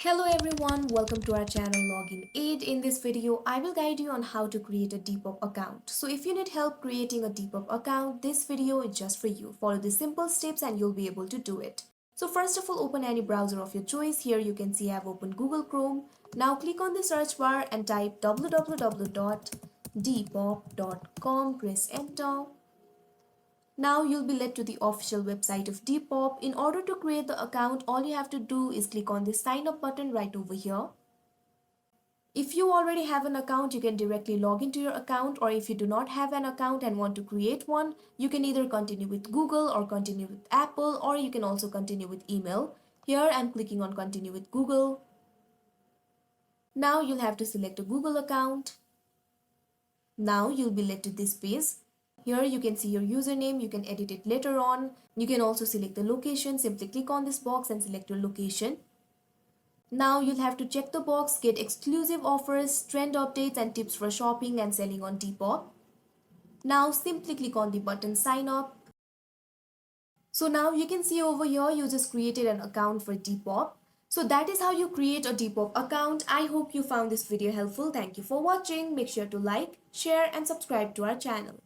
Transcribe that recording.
Hello everyone, welcome to our channel Login Aid. In this video, I will guide you on how to create a Depop account. So if you need help creating a Depop account, this video is just for you. Follow the simple steps and you'll be able to do it. So first of all, open any browser of your choice. Here you can see I have opened Google Chrome. Now click on the search bar and type www.depop.com. Press enter. Now you'll be led to the official website of Depop. In order to create the account, all you have to do is click on the sign up button right over here. If you already have an account, you can directly log into your account, or if you do not have an account and want to create one, you can either continue with Google or continue with Apple, or you can also continue with email. Here I'm clicking on continue with Google. Now you'll have to select a Google account. Now you'll be led to this page. Here you can see your username, you can edit it later on. You can also select the location, simply click on this box and select your location. Now you'll have to check the box, get exclusive offers, trend updates and tips for shopping and selling on Depop. Now simply click on the button sign up. So now you can see over here you just created an account for Depop. So that is how you create a Depop account. I hope you found this video helpful. Thank you for watching. Make sure to like, share and subscribe to our channel.